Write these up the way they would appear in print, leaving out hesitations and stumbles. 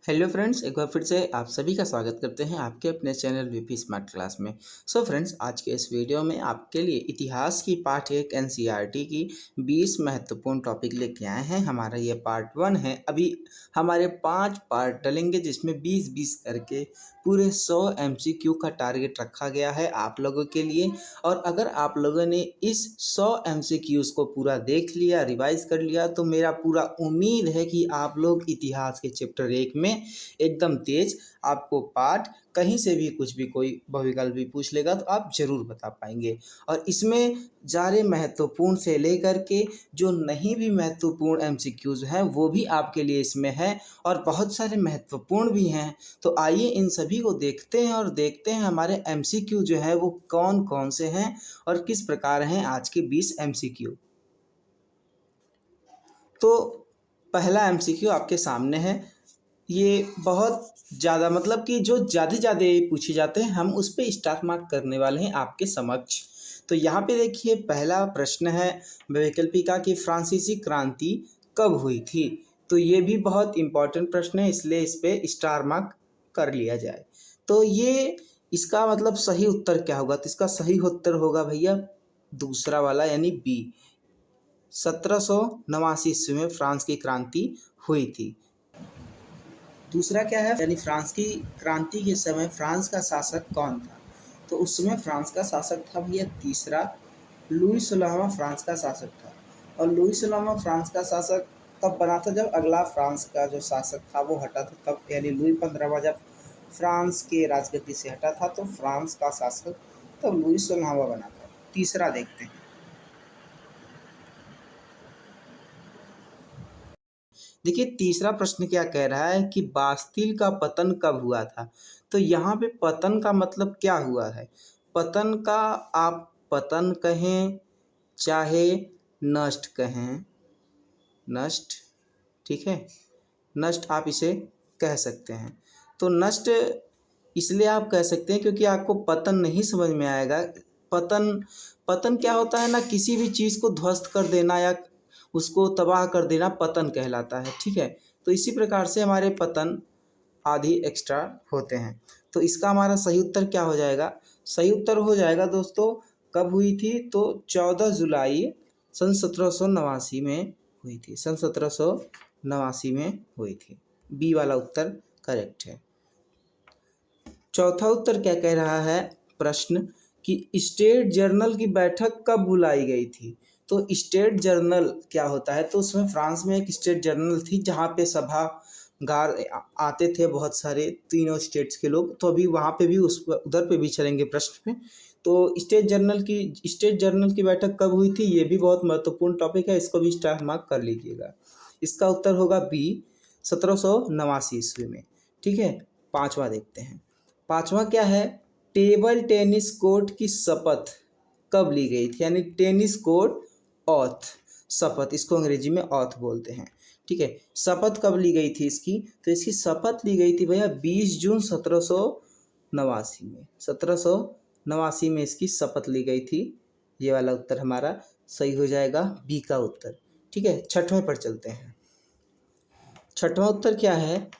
Hello friends, एक बार फिर से आप सभी का स्वागत करते हैं आपके अपने चैनल वीपी स्मार्ट क्लास में। सो फ्रेंड्स, आज के इस वीडियो में आपके लिए इतिहास की पार्ट 1 एनसीईआरटी की 20 महत्वपूर्ण टॉपिक लेके आए हैं। हमारा ये पार्ट 1 है। अभी हमारे 5 पार्ट डलेंगे जिसमें 20-20 करके पूरे 100 एमसीक्यू का टारगेट रखा गया है आप लोगों के लिए। और अगर आप लोगों ने इस 100 एमसीक्यूज़ को पूरा देख लिया, रिवाइज कर लिया, तो मेरा पूरा उम्मीद है कि आप लोग इतिहास के चैप्टर 1 में एकदम तेज आपको पाठ कहीं से भी कुछ भी कोई बहुविकल्प भी पूछ लेगा तो आप ज़रूर बता पाएंगे। और इसमें सारे महत्वपूर्ण से लेकर के जो नहीं भी महत्वपूर्ण एमसीक्यूज़ हैं वो भी आपके लिए इसमें है और बहुत सारे महत्वपूर्ण भी हैं। तो आइए इन सभी को देखते हैं और देखते हैं हमारे एमसीक्यू जो है वो कौन कौन से हैं और किस प्रकार हैं आज के 20 एमसीक्यू। तो पहला एमसीक्यू आपके सामने है। ये बहुत ज़्यादा मतलब कि जो ज़्यादा पूछे जाते हैं हम उस पे स्टार मार्क करने वाले हैं आपके समक्ष। तो यहाँ पे देखिए, पहला प्रश्न है वैकल्पिका की फ्रांसीसी क्रांति कब हुई थी। तो ये भी बहुत इम्पोर्टेंट प्रश्न है, इसलिए इस पे स्टार मार्क कर लिया जाए। तो ये इसका मतलब सही उत्तर क्या होगा, तो इसका सही उत्तर होगा भैया दूसरा वाला यानी बी। 1789 ईस्वी में फ्रांस की क्रांति हुई थी। दूसरा क्या है, यानी फ्रांस की क्रांति के समय फ्रांस का शासक कौन था। तो उस समय फ्रांस का शासक था भैया तीसरा, लुई 16वां फ्रांस का शासक था। और लुई 16वां फ्रांस का शासक तब बना था जब अगला फ्रांस का जो शासक था वो हटा था, तब यानी लुई 15वां जब फ्रांस के राजगद्दी से हटा था तो फ्रांस का शासक तब लुई 16वां बना था। तीसरा देखते हैं। देखिए तीसरा प्रश्न क्या कह रहा है कि बास्तिल का पतन कब हुआ था। तो यहाँ पे पतन का मतलब क्या हुआ है। पतन का आप पतन कहें चाहे नष्ट कहें, नष्ट, ठीक है, नष्ट आप इसे कह सकते हैं। तो नष्ट इसलिए आप कह सकते हैं क्योंकि आपको पतन नहीं समझ में आएगा। पतन पतन क्या होता है ना, किसी भी चीज़ को ध्वस्त कर देना या उसको तबाह कर देना पतन कहलाता है, ठीक है। तो इसी प्रकार से हमारे पतन आदि एक्स्ट्रा होते हैं। तो इसका हमारा सही उत्तर क्या हो जाएगा, सही उत्तर हो जाएगा दोस्तों कब हुई थी, तो 14 जुलाई सन 1789 में हुई थी। सन 1789 में हुई थी। बी वाला उत्तर करेक्ट है। चौथा उत्तर क्या कह रहा है प्रश्न कि स्टेट जर्नल की बैठक कब बुलाई गई थी। तो स्टेट जर्नल क्या होता है, तो उसमें फ्रांस में एक स्टेट जर्नल थी जहाँ पे सभागार आते थे बहुत सारे तीनों स्टेट्स के लोग। तो अभी वहाँ पे भी उधर पे भी चलेंगे प्रश्न पे। तो स्टेट जर्नल की बैठक कब हुई थी, ये भी बहुत महत्वपूर्ण टॉपिक है, इसको भी स्टार मार्क कर लीजिएगा। इसका उत्तर होगा बी 1789 ईस्वी में, ठीक है। पांचवा देखते हैं। पांचवा क्या है, टेबल टेनिस कोर्ट की शपथ कब ली गई थी, यानी टेनिस कोर्ट ऑथ, शपथ इसको अंग्रेजी में ऑथ बोलते हैं, ठीक है। शपथ कब ली गई थी इसकी, तो इसकी शपथ ली गई थी भैया 20 जून 1789 में। 1789 में इसकी शपथ ली गई थी। ये वाला उत्तर हमारा सही हो जाएगा, बी का उत्तर, ठीक है। छठवें पर चलते हैं। छठवां उत्तर क्या है,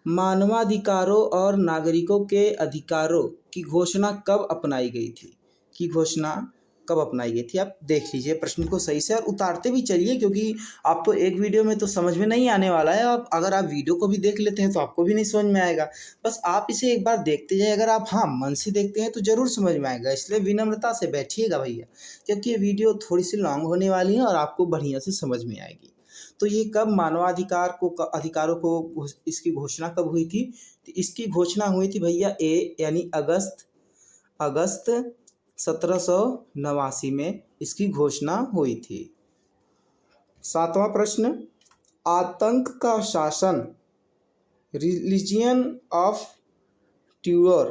मानवाधिकारों और नागरिकों के अधिकारों की घोषणा कब अपनाई गई थी, की घोषणा कब अपनाई गई थी। आप देख लीजिए प्रश्न को सही से और उतारते भी चलिए, क्योंकि आपको एक वीडियो में तो समझ में नहीं आने वाला है। आप अगर आप वीडियो को भी देख लेते हैं तो आपको भी नहीं समझ में आएगा। बस आप इसे एक बार देखते जाइए, अगर आप हाँ मन से देखते हैं तो ज़रूर समझ में आएगा। इसलिए विनम्रता से बैठिएगा भैया, क्योंकि ये वीडियो थोड़ी सी लॉन्ग होने वाली है और आपको बढ़िया से समझ में आएगी। तो ये कब अधिकारों को इसकी घोषणा कब हुई थी, तो इसकी घोषणा हुई थी भैया यानी अगस्त 1789 में इसकी घोषणा हुई थी। सातवां प्रश्न, आतंक का शासन रिलीजियन ऑफ टेरर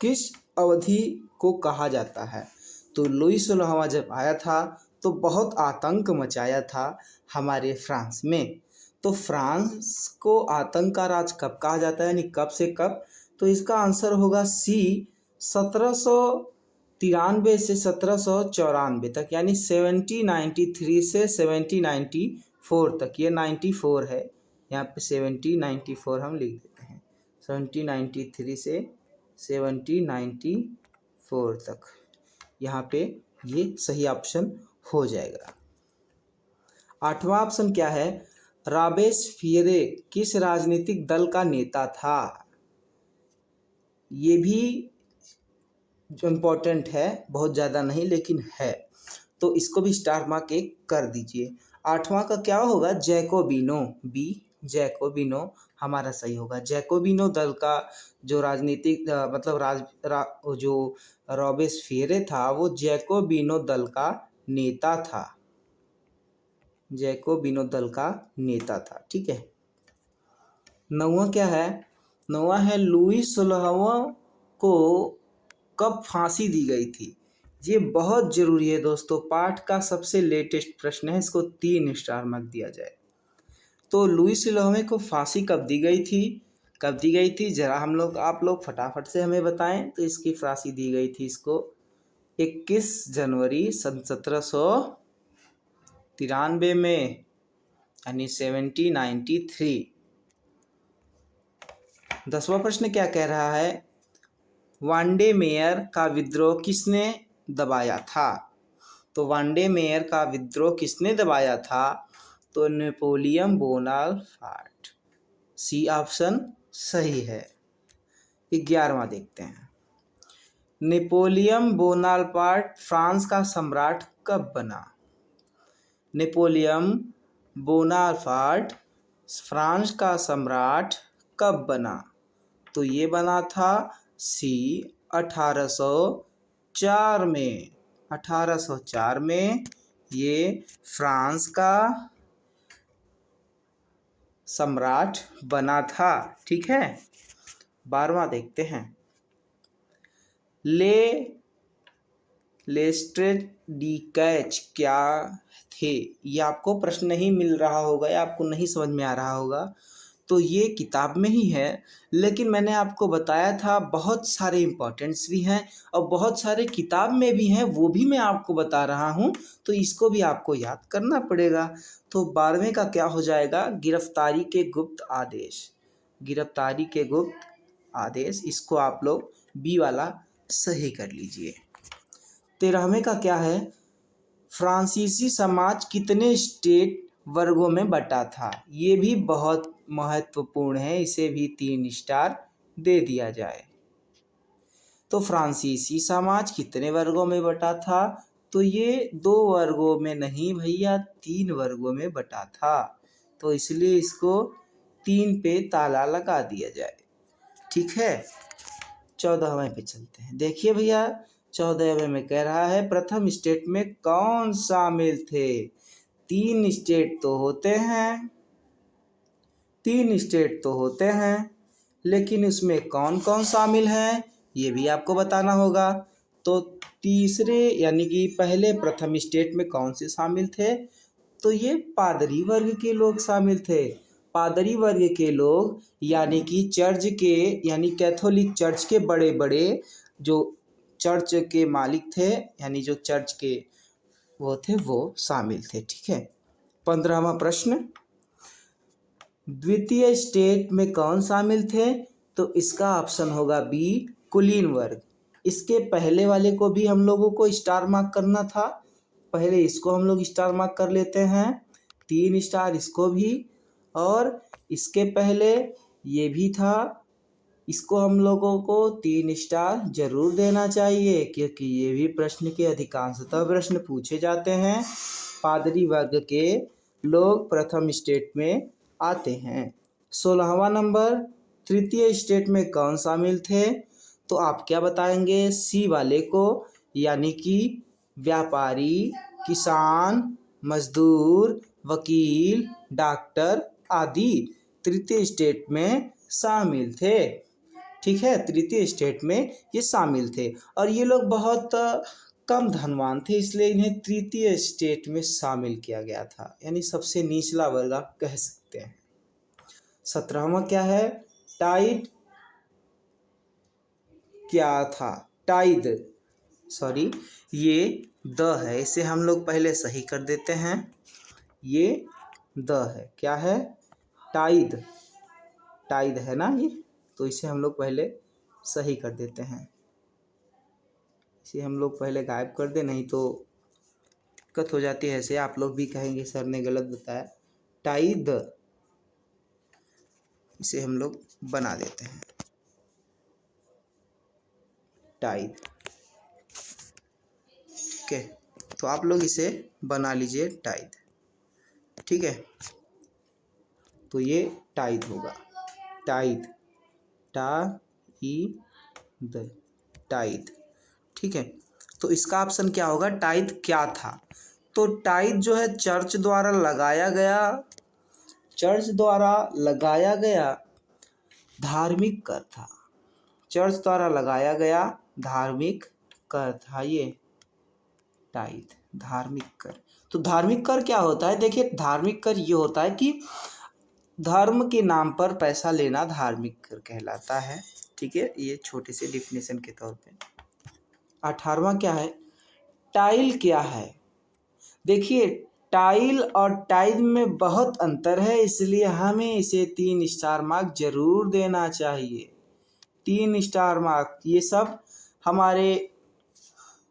किस अवधि को कहा जाता है। तो लुई 16वां जब आया था तो बहुत आतंक मचाया था हमारे फ्रांस में। तो फ्रांस को आतंक का राज कब कहा जाता है, यानी कब से कब, तो इसका आंसर होगा सी 1793 से 1794 तक, यानी 1793 से 1794 तक। ये 94 है, यहाँ पे 1794 हम लिख देते हैं, 1793 से 1794 तक, यहाँ पे ये सही ऑप्शन हो जाएगा। 8वां ऑप्शन क्या है, रॉबेस्पियरे किस राजनीतिक दल का नेता था? ये भी जो इम्पोर्टेंट है, बहुत ज़्यादा नहीं लेकिन है, तो इसको भी स्टार मार्क एक कर दीजिए। 8वां का क्या होगा, जैकोबिनो, बी जैकोबिनो हमारा सही होगा। जैकोबिनो दल का जो राजनीतिक मतलब जो रॉबेस्पियरे था वो जैकोबिनो दल का नेता था, जैकोबिनो दल का नेता था। ठीक है। 9वां क्या है, 9वां है लुई 16वां को कब फांसी दी गई थी? ये बहुत ज़रूरी है दोस्तों, पाठ का सबसे लेटेस्ट प्रश्न है, इसको 3 स्टार मार्क दिया जाए। तो लुई 16वें को फांसी कब दी गई थी? कब दी गई थी ज़रा आप लोग फटाफट से हमें बताएं। तो इसकी फांसी दी गई थी इसको 21 जनवरी सन 1793 में, यानी 1793। 10वां प्रश्न क्या कह रहा है, वांडे मेयर का विद्रोह किसने दबाया था? तो वांडे मेयर का विद्रोह किसने दबाया था? तो नेपोलियन बोनापार्ट, सी ऑप्शन सही है। 11वां देखते हैं, नेपोलियन बोनापार्ट फ्रांस का सम्राट कब बना? नेपोलियन बोनापार्ट फ्रांस का सम्राट कब बना? तो ये बना था सी 1804 में। 1804 में ये फ्रांस का सम्राट बना था। ठीक है। 12वां देखते हैं, लेस्ट्रेड डी कैच क्या थे? ये आपको प्रश्न नहीं मिल रहा होगा या आपको नहीं समझ में आ रहा होगा, तो ये किताब में ही है, लेकिन मैंने आपको बताया था बहुत सारे इम्पोर्टेंट्स भी हैं और बहुत सारे किताब में भी हैं, वो भी मैं आपको बता रहा हूँ, तो इसको भी आपको याद करना पड़ेगा। तो 12वें का क्या हो जाएगा, गिरफ्तारी के गुप्त आदेश, गिरफ्तारी के गुप्त आदेश, इसको आप लोग बी वाला सही कर लीजिए। 13वें का क्या है, फ्रांसीसी समाज कितने स्टेट वर्गों में बटा था? ये भी बहुत महत्वपूर्ण है, इसे भी 3 स्टार दे दिया जाए। तो फ्रांसीसी समाज कितने वर्गों में बटा था? तो ये 2 वर्गों में नहीं भैया, 3 वर्गों में बटा था, तो इसलिए इसको 3 पे ताला लगा दिया जाए। ठीक है। 14वें पे चलते हैं। देखिए भैया 14वें में कह रहा है, प्रथम स्टेट में कौन शामिल थे? 3 स्टेट तो होते हैं, 3 स्टेट तो होते हैं, लेकिन उसमें कौन कौन शामिल हैं ये भी आपको बताना होगा। तो तीसरे यानी कि पहले प्रथम स्टेट में कौन से शामिल थे? तो ये पादरी वर्ग के लोग शामिल थे। पादरी वर्ग के लोग यानी कि चर्च के, यानी कैथोलिक चर्च के बड़े बड़े जो चर्च के मालिक थे, यानी जो चर्च के वो थे, वो शामिल थे। ठीक है। 15वां प्रश्न, द्वितीय स्टेट में कौन शामिल थे? तो इसका ऑप्शन होगा बी, कुलीन वर्ग। इसके पहले वाले को भी हम लोगों को स्टार मार्क करना था, पहले इसको हम लोग स्टार मार्क कर लेते हैं, 3 स्टार इसको भी, और इसके पहले ये भी था, इसको हम लोगों को 3 स्टार जरूर देना चाहिए, क्योंकि ये भी प्रश्न के अधिकांशतः प्रश्न पूछे जाते हैं। पादरी वर्ग के लोग प्रथम स्टेट में आते हैं। 16वां नंबर, तृतीय स्टेट में कौन शामिल थे? तो आप क्या बताएंगे? सी वाले को, यानी कि व्यापारी, किसान, मजदूर, वकील, डॉक्टर आदि तृतीय स्टेट में शामिल थे। ठीक है, तृतीय स्टेट में ये शामिल थे, और ये लोग बहुत कम धनवान थे, इसलिए इन्हें तृतीय स्टेट में शामिल किया गया था, यानी सबसे निचला वर्ग आप कह सकते हैं। 17वां क्या है, टाइड क्या था? टाइड, सॉरी ये द है, इसे हम लोग पहले सही कर देते हैं, ये द है। क्या है? टाइद, टाइद है ना ये, तो इसे हम लोग पहले सही कर देते हैं। इसे हम लोग पहले गायब कर दे, नहीं तो दिक्कत हो जाती है। ऐसे आप लोग भी कहेंगे सर ने गलत बताया। टाइद, इसे हम लोग बना देते हैं टाइद। ओके, तो आप लोग इसे बना लीजिए टाइद, ठीक है। तो ये टाइद होगा, टाइद, टाइद, टाइद, ठीक है। तो इसका ऑप्शन क्या होगा, टाइद क्या था? तो टाइद जो है चर्च द्वारा लगाया गया, चर्च द्वारा लगाया गया धार्मिक कर था। चर्च द्वारा लगाया गया धार्मिक कर था ये टाइद, धार्मिक कर। तो धार्मिक कर क्या होता है? देखिए, धार्मिक कर ये होता है कि धर्म के नाम पर पैसा लेना धार्मिक कर कहलाता है, ठीक है। ये छोटे से डिफिनेशन के तौर पे। 18वां क्या है, टाइल क्या है? देखिए, टाइल और टाइल में बहुत अंतर है, इसलिए हमें इसे 3 स्टार मार्क जरूर देना चाहिए। 3 स्टार मार्क। ये सब हमारे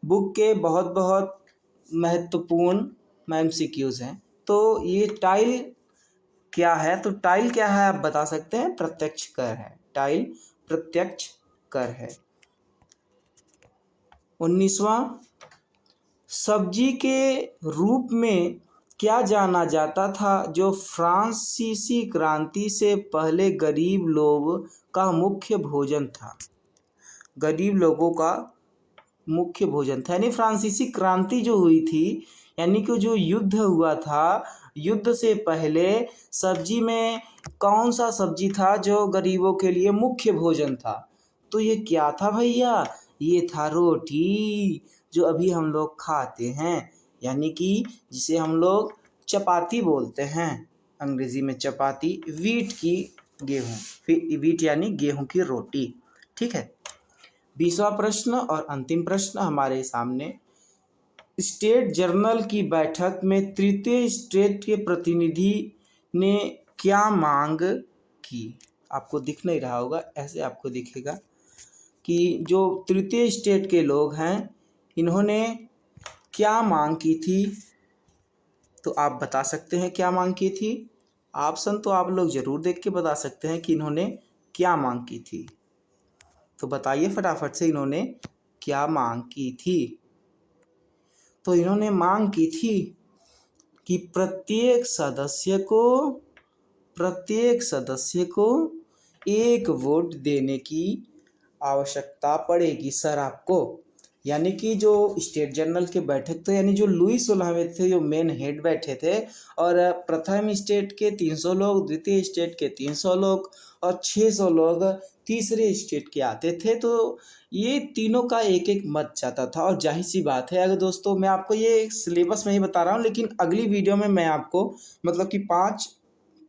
बुक के बहुत बहुत महत्वपूर्ण MCQs हैं। तो ये टाइल क्या है? तो टाइल क्या है आप बता सकते हैं? प्रत्यक्ष कर है, टाइल प्रत्यक्ष कर है। 19वां, सब्जी के रूप में क्या जाना जाता था जो फ्रांसीसी क्रांति से पहले गरीब लोग का मुख्य भोजन था? गरीब लोगों का मुख्य भोजन था, यानी फ्रांसीसी क्रांति जो हुई थी, यानी कि जो युद्ध हुआ था, युद्ध से पहले सब्जी में कौन सा सब्जी था जो गरीबों के लिए मुख्य भोजन था? तो ये क्या था भैया? ये था रोटी, जो अभी हम लोग खाते हैं, यानी कि जिसे हम लोग चपाती बोलते हैं, अंग्रेजी में चपाती, वीट की गेहूँ, वीट यानी गेहूँ की रोटी, ठीक है। 20वां प्रश्न और अंतिम प्रश्न हमारे सामने, स्टेट जर्नल की बैठक में तृतीय स्टेट के प्रतिनिधि ने क्या मांग की? आपको दिख नहीं रहा होगा, ऐसे आपको दिखेगा कि जो तृतीय स्टेट के लोग हैं, इन्होंने क्या मांग की थी? तो आप बता सकते हैं क्या मांग की थी? ऑप्शन तो आप लोग जरूर देख के बता सकते हैं कि इन्होंने क्या मांग की थी। तो बताइए फटाफट से, इन्होंने क्या मांग की थी? तो इन्होंने मांग की थी कि प्रत्येक सदस्य को 1 वोट देने की आवश्यकता पड़ेगी सर आपको। यानी कि जो स्टेट जनरल के बैठक थे, यानी जो लुई 16वें थे, जो मेन हेड बैठे थे, और प्रथम स्टेट के 300 लोग, द्वितीय स्टेट के 300 लोग और 600 लोग तीसरे स्टेट के आते थे। तो ये तीनों का एक एक मत जाता था। और जाहिर सी बात है, अगर दोस्तों मैं आपको ये सिलेबस में ही बता रहा हूँ, लेकिन अगली वीडियो में मैं आपको मतलब कि 5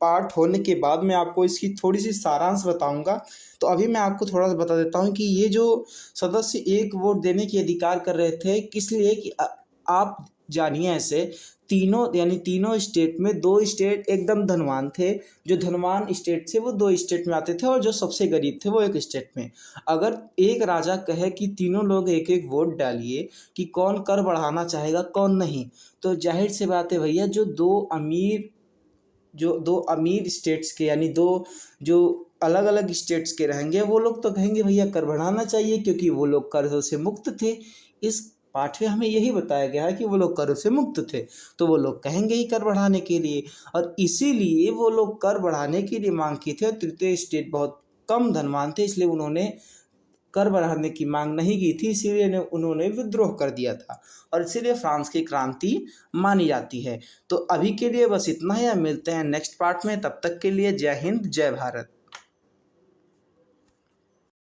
पार्ट होने के बाद मैं आपको इसकी थोड़ी सी सारांश बताऊंगा। तो अभी मैं आपको थोड़ा सा बता देता हूँ कि ये जो सदस्य 1 वोट देने की अधिकार कर रहे थे, किस लिए कि आप जानिए ऐसे तीनों, यानी तीनों स्टेट में 2 स्टेट एकदम धनवान थे, जो धनवान स्टेट थे वो 2 स्टेट में आते थे, और जो सबसे गरीब थे वो 1 स्टेट में। अगर एक राजा कहे कि तीनों लोग 1-1 वोट डालिए कि कौन कर बढ़ाना चाहेगा कौन नहीं, तो जाहिर सी बात है भैया, जो दो अमीर स्टेट्स के, यानी 2 जो अलग अलग स्टेट्स के रहेंगे, वो लोग तो कहेंगे भैया कर बढ़ाना चाहिए, क्योंकि वो लोग कर्जों से मुक्त थे। इस पाठ में हमें यही बताया गया है कि वो लोग कर्ज से मुक्त थे, तो वो लोग कहेंगे ही कर बढ़ाने के लिए, और इसीलिए वो लोग कर बढ़ाने के लिए मांग की थी। और तृतीय स्टेट बहुत कम धनवान थे, इसलिए उन्होंने कर बढ़ाने की मांग नहीं की थी, इसीलिए उन्होंने विद्रोह कर दिया था, और इसीलिए फ्रांस की क्रांति मानी जाती है। तो अभी के लिए बस इतना ही, मिलते हैं नेक्स्ट पार्ट में, तब तक के लिए जय हिंद जय भारत।